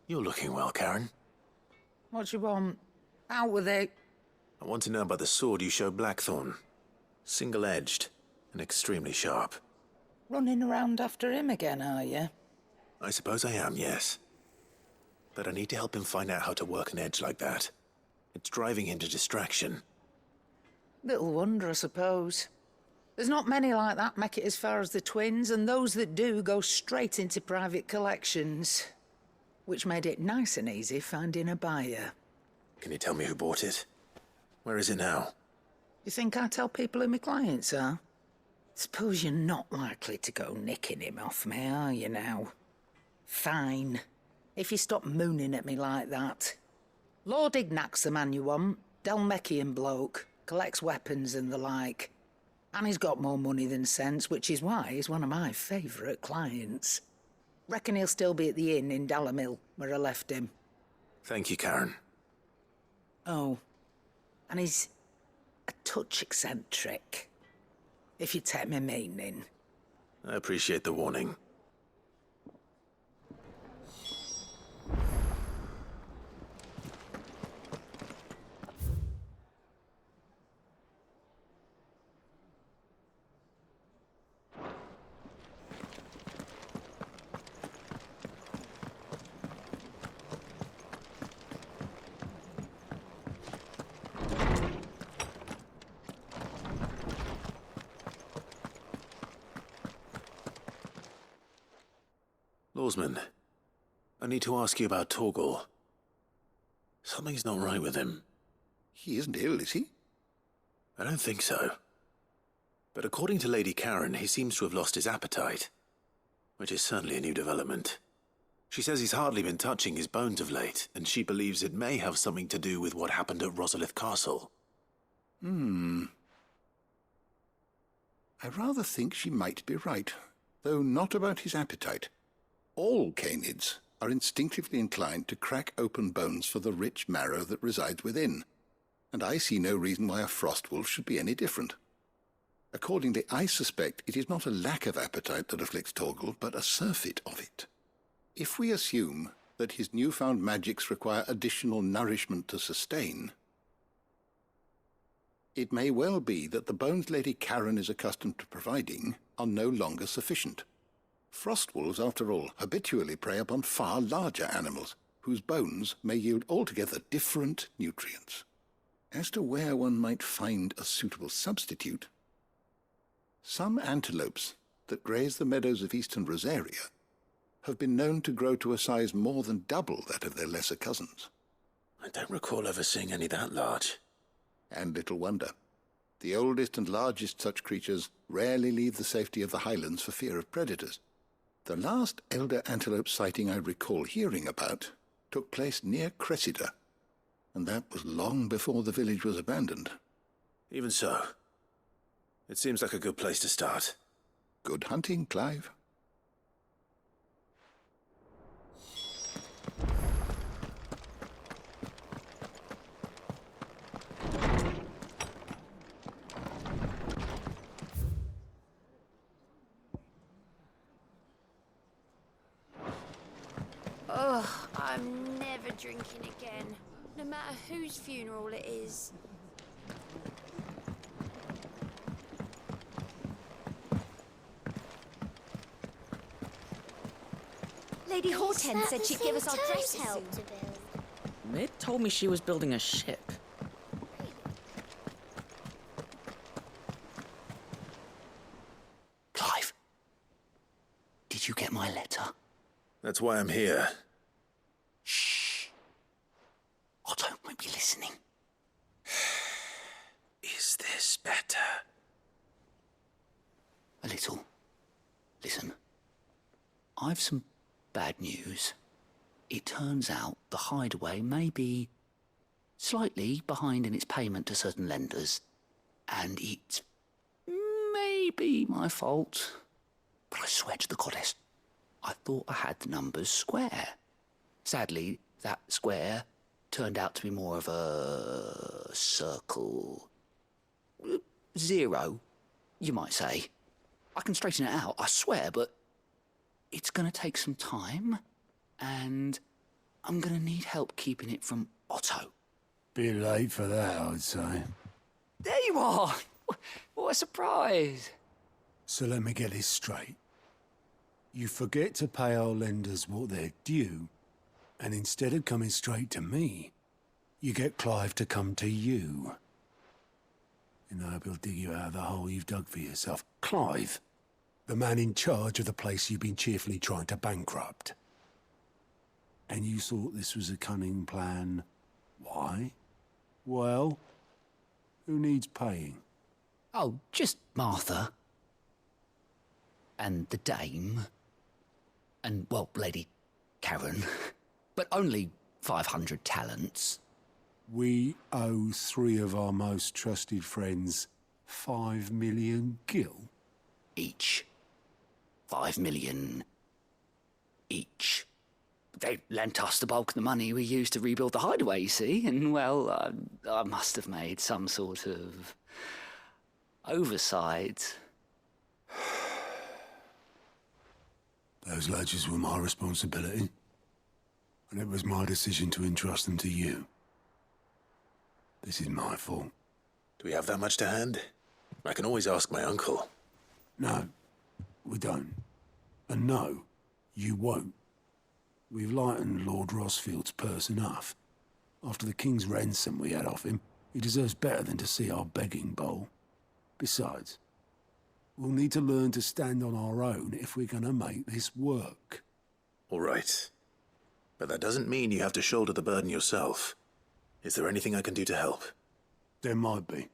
You're looking well, Karen. What you want? Out with it. I want to know about the sword you showed Blackthorn. Single-edged and extremely sharp. Running around after him again, are you? I suppose I am, yes. But I need to help him find out how to work an edge like that. It's driving him to distraction. Little wonder, I suppose. There's not many like that make it as far as the twins, and those that do go straight into private collections. Which made it nice and easy finding a buyer. Can you tell me who bought it? Where is it now? You think I tell people who my clients are? Suppose you're not likely to go nicking him off me, are you now? Fine. If you stop mooning at me like that. Lord Ignac's the man you want. Delmeckian bloke. Collects weapons and the like. And he's got more money than sense, which is why he's one of my favourite clients. Reckon he'll still be at the inn in Dallamil, where I left him. Thank you, Karen. Oh, and he's a touch eccentric, if you take my meaning. I appreciate the warning. Lawsman, I need to ask you about Torgal. Something's not right with him. He isn't ill, is he? I don't think so. But according to Lady Karen, he seems to have lost his appetite, which is certainly a new development. She says he's hardly been touching his bones of late, and she believes it may have something to do with what happened at Rosalith Castle. I rather think she might be right, though not about his appetite. All canids are instinctively inclined to crack open bones for the rich marrow that resides within, and I see no reason why a frostwolf should be any different. Accordingly, I suspect it is not a lack of appetite that afflicts Torgal, but a surfeit of it. If we assume that his newfound magics require additional nourishment to sustain, it may well be that the bones Lady Karen is accustomed to providing are no longer sufficient. Frostwolves, after all, habitually prey upon far larger animals, whose bones may yield altogether different nutrients. As to where one might find a suitable substitute, some antelopes that graze the meadows of eastern Rosaria have been known to grow to a size more than double that of their lesser cousins. I don't recall ever seeing any that large. And little wonder. The oldest and largest such creatures rarely leave the safety of the highlands for fear of predators. The last elder antelope sighting I recall hearing about took place near Cressida, and that was long before the village was abandoned. Even so, it seems like a good place to start. Good hunting, Clive. Ugh, I'm never drinking again, no matter whose funeral it is. Lady Hortense said she'd give us our dresses soon. Mid told me she was building a ship. Clive, did you get my letter? That's why I'm here. Shh. I don't want you listening. Is this better? A little. Listen. I've some bad news. It turns out the hideaway may be slightly behind in its payment to certain lenders, and it may be my fault. But I swear to the goddess, I thought I had the numbers square. Sadly, that square turned out to be more of a circle. 0, you might say. I can straighten it out, I swear, but it's going to take some time, and I'm gonna need help keeping it from Otto. Bit late for that, I'd say. There you are! What a surprise! So let me get this straight. You forget to pay our lenders what they're due, and instead of coming straight to me, you get Clive to come to you. And I hope he'll dig you out of the hole you've dug for yourself. Clive, the man in charge of the place you've been cheerfully trying to bankrupt. And you thought this was a cunning plan. Why? Well, who needs paying? Oh, just Martha. And the dame. And, well, Lady Karen. But only 500 talents. We owe 3 of our most trusted friends 5 million gil. Each. 5 million each. They lent us the bulk of the money we used to rebuild the hideaway, you see, and, well, I must have made some sort of oversight. Those ledgers were my responsibility, and it was my decision to entrust them to you. This is my fault. Do we have that much to hand? I can always ask my uncle. No, we don't. And no, you won't. We've lightened Lord Rossfield's purse enough. After the king's ransom we had off him, he deserves better than to see our begging bowl. Besides, we'll need to learn to stand on our own if we're gonna make this work. All right. But that doesn't mean you have to shoulder the burden yourself. Is there anything I can do to help? There might be.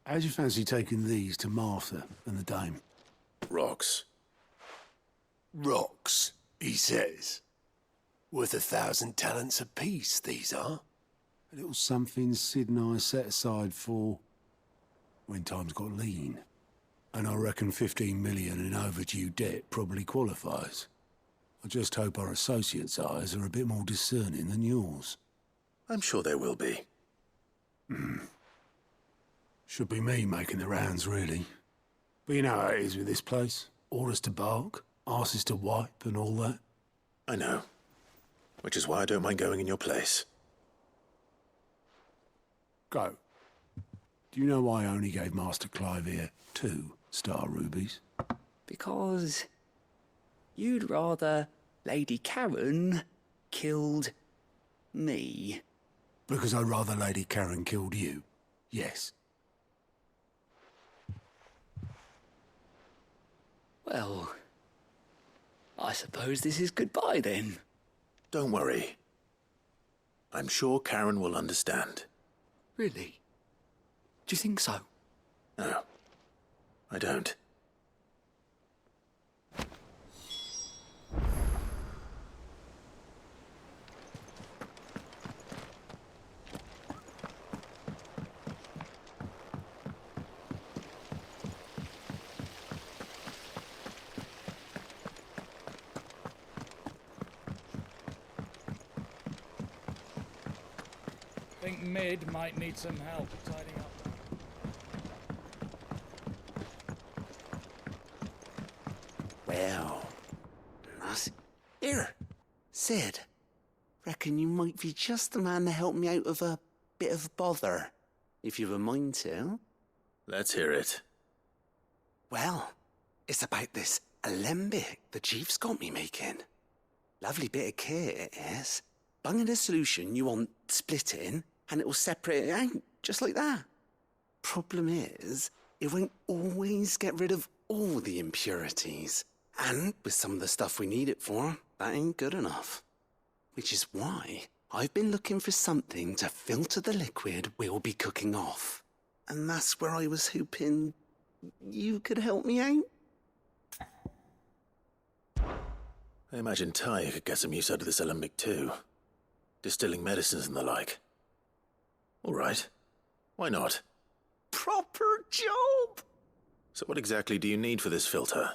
How'd you fancy taking these to Martha and the dame? Rocks. Rocks, he says. Worth 1,000 talents apiece, these are. A little something Sid and I set aside for when times got lean. And I reckon 15 million in overdue debt probably qualifies. I just hope our associates' eyes are a bit more discerning than yours. I'm sure there will be. Should be me making the rounds, really. But you know how it is with this place. Orders to bark, arses to wipe, and all that. I know. Which is why I don't mind going in your place. Go. Do you know why I only gave Master Clive here 2 star rubies? Because you'd rather Lady Karen killed me. Because I'd rather Lady Karen killed you. Yes. Well, I suppose this is goodbye then. Don't worry. I'm sure Karen will understand. Really? Do you think so? No, I don't. Think Mid might need some help tidying up. Well, here, Sid. Reckon you might be just the man to help me out of a bit of bother, if you've a mind to. Let's hear it. Well, it's about this alembic the chief's got me making. Lovely bit of kit it is. Bung in a solution you want splitting, and it will separate it out, just like that. Problem is, it won't always get rid of all the impurities. And with some of the stuff we need it for, that ain't good enough. Which is why I've been looking for something to filter the liquid we'll be cooking off. And that's where I was hoping you could help me out. I imagine Ty could get some use out of this alembic too. Distilling medicines and the like. All right. Why not? Proper job! So what exactly do you need for this filter?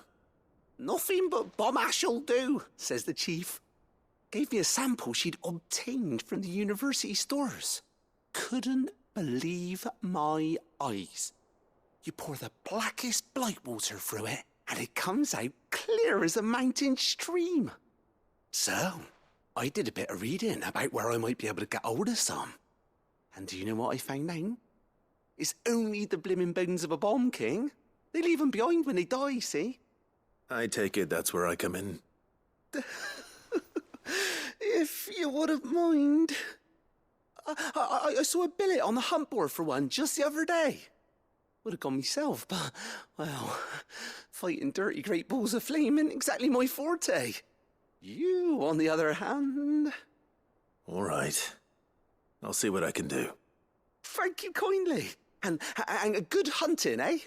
Nothing but bomb ash'll do, says the chief. Gave me a sample she'd obtained from the university stores. Couldn't believe my eyes. You pour the blackest blight water through it, and it comes out clear as a mountain stream. So, I did a bit of reading about where I might be able to get hold of some. And do you know what I found out? It's only the blimmin' bones of a bomb king. They leave them behind when they die, see? I take it that's where I come in. If you wouldn't mind. I saw a billet on the hunt board for one just the other day. Would have gone myself, but, well, fighting dirty great balls of flame ain't exactly my forte. You, on the other hand... All right. I'll see what I can do. Thank you kindly. And a good hunting, eh?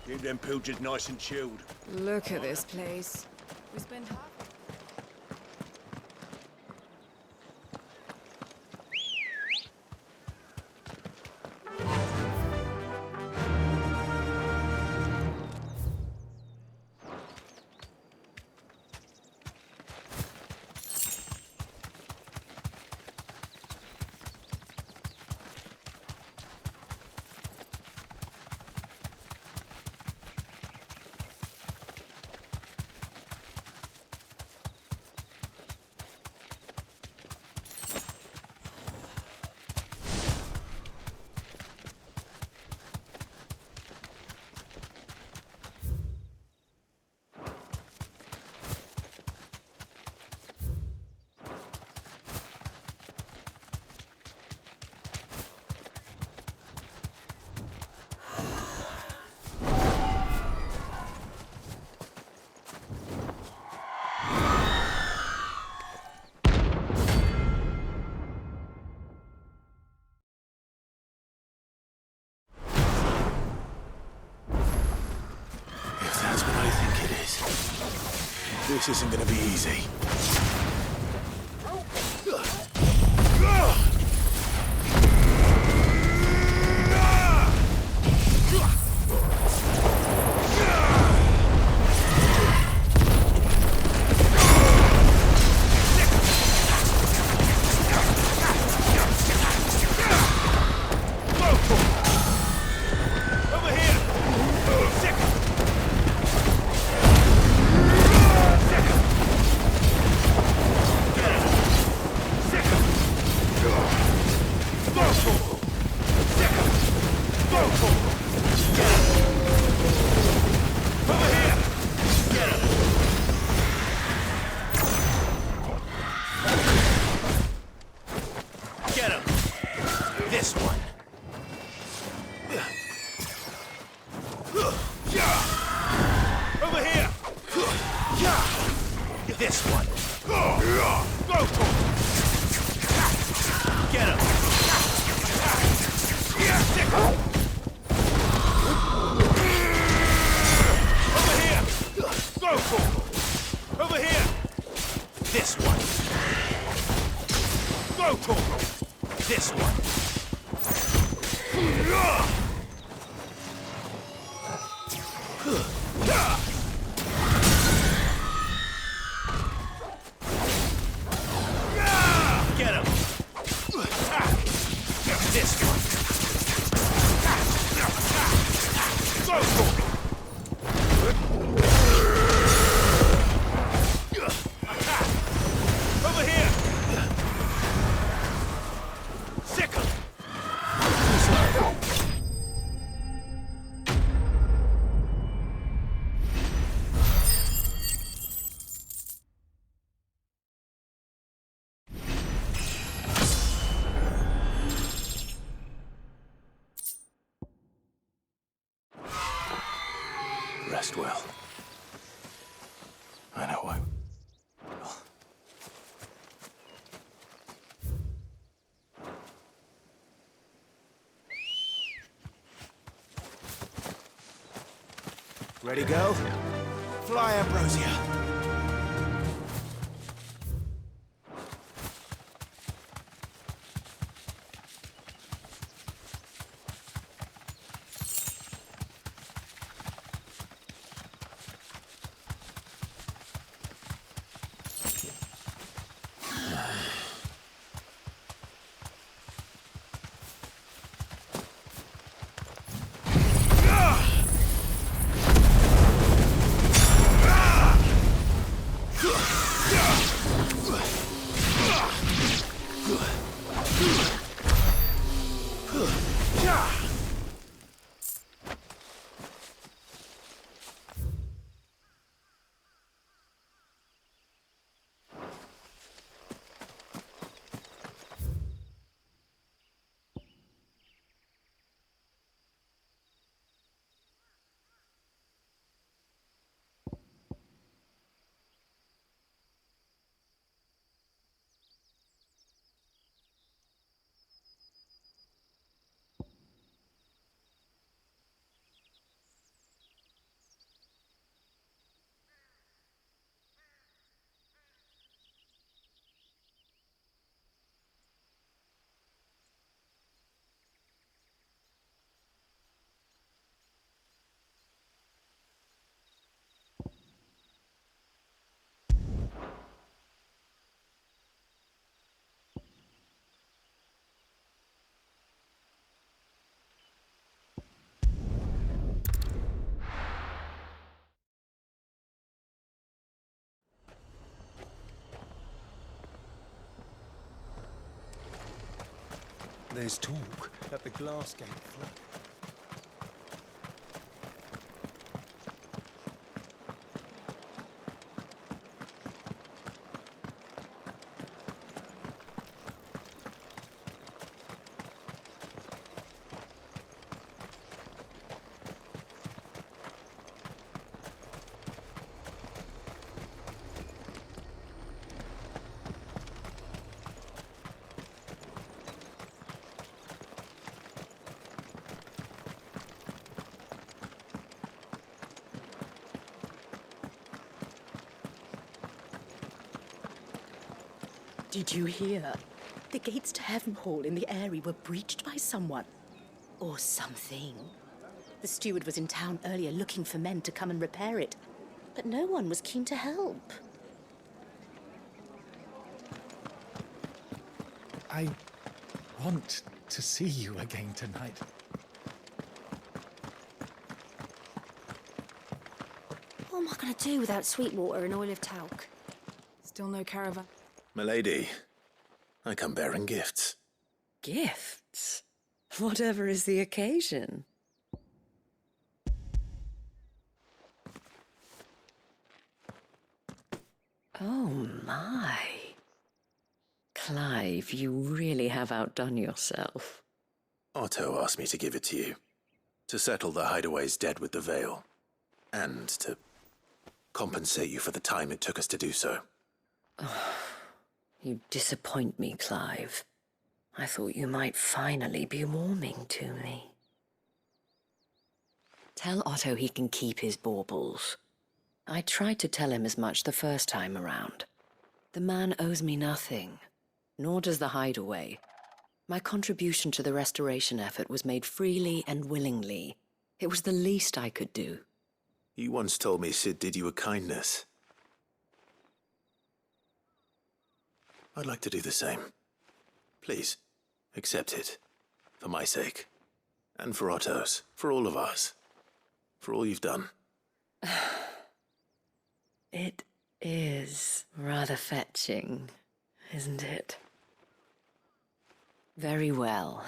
Keep them pilgers nice and chilled. Look at this place. We spent half... This isn't gonna be easy. Rest well. I know I... Ready, go? Fly, Ambrosia. There's talk that the glass gate flood. Did you hear? The gates to Heaven Hall in the area were breached by someone. Or something. The steward was in town earlier looking for men to come and repair it, but no one was keen to help. I want to see you again tonight. What am I going to do without Sweetwater and Oil of Talc? Still no caravan. Milady, I come bearing gifts. Gifts? Whatever is the occasion. Oh my. Clive, you really have outdone yourself. Otto asked me to give it to you. To settle the Hideaway's debt with the Veil. And to compensate you for the time it took us to do so. You disappoint me, Clive. I thought you might finally be warming to me. Tell Otto he can keep his baubles. I tried to tell him as much the first time around. The man owes me nothing, nor does the Hideaway. My contribution to the restoration effort was made freely and willingly. It was the least I could do. You once told me Sid did you a kindness. I'd like to do the same. Please, accept it. For my sake. And for Otto's. For all of us. For all you've done. It is rather fetching, isn't it? Very well.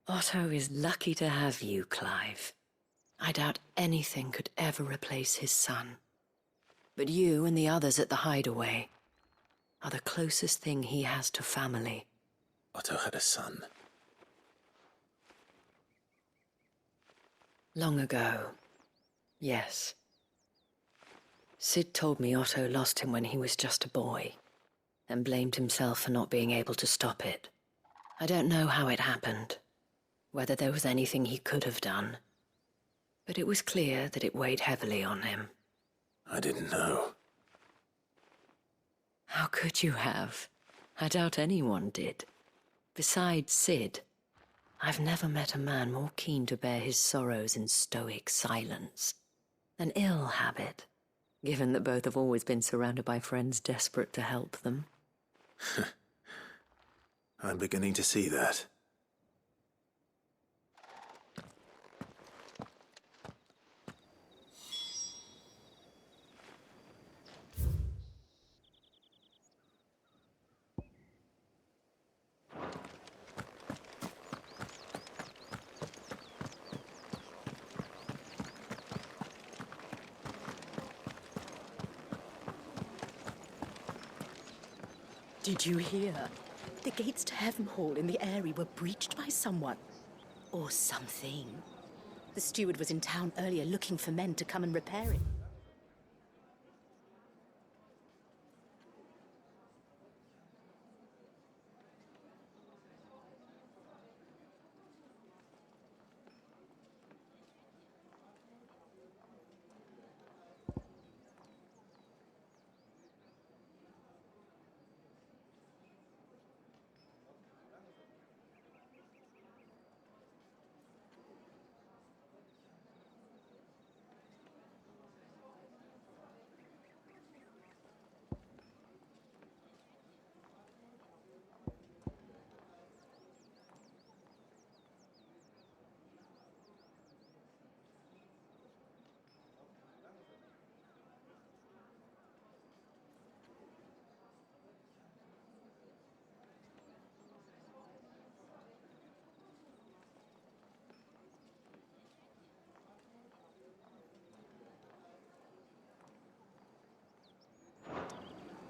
Otto is lucky to have you, Clive. I doubt anything could ever replace his son. But you and the others at the Hideaway are the closest thing he has to family. Otto had a son. Long ago, yes. Sid told me Otto lost him when he was just a boy, and blamed himself for not being able to stop it. I don't know how it happened, whether there was anything he could have done, but it was clear that it weighed heavily on him. I didn't know. How could you have? I doubt anyone did. Besides Sid, I've never met a man more keen to bear his sorrows in stoic silence. An ill habit, given that both have always been surrounded by friends desperate to help them. I'm beginning to see that. Did you hear? The gates to Heaven Hall in the area were breached by someone. Or something. The steward was in town earlier looking for men to come and repair it.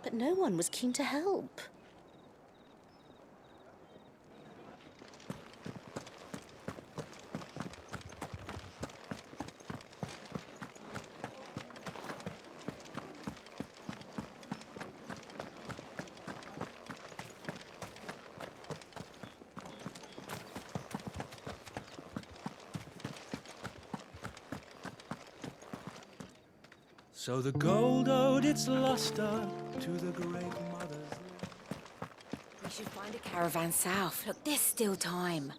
But no one was keen to help. So the gold owed its luster to the great mothers. We should find a caravan south. Look, there's still time.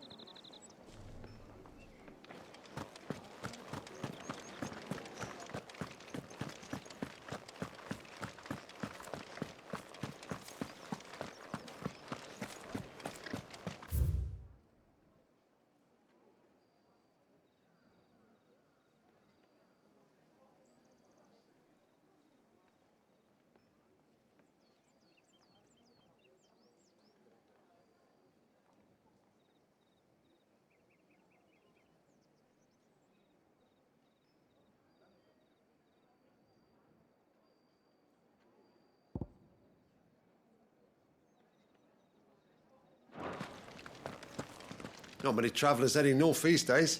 Not many travellers heading north these days.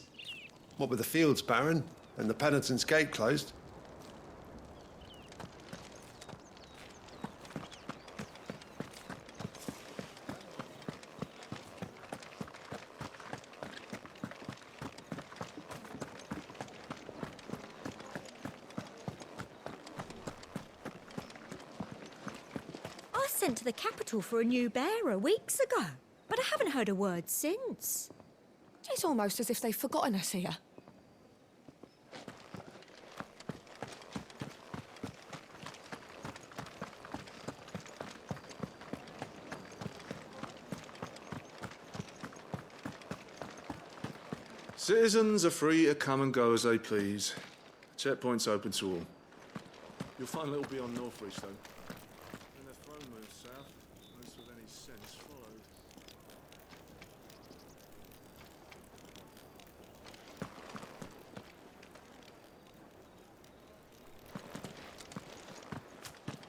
What with the fields barren and the penitent's gate closed. I sent to the capital for a new bearer weeks ago, but I haven't heard a word since. It's almost as if they've forgotten us here. Citizens are free to come and go as they please. Checkpoint's open to all. You'll find little beyond Northridge, though. When the throne moves south, most with any sense followed.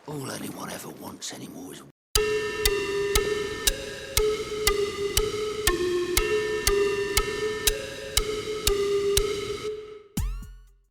All anyone ever wants anymore is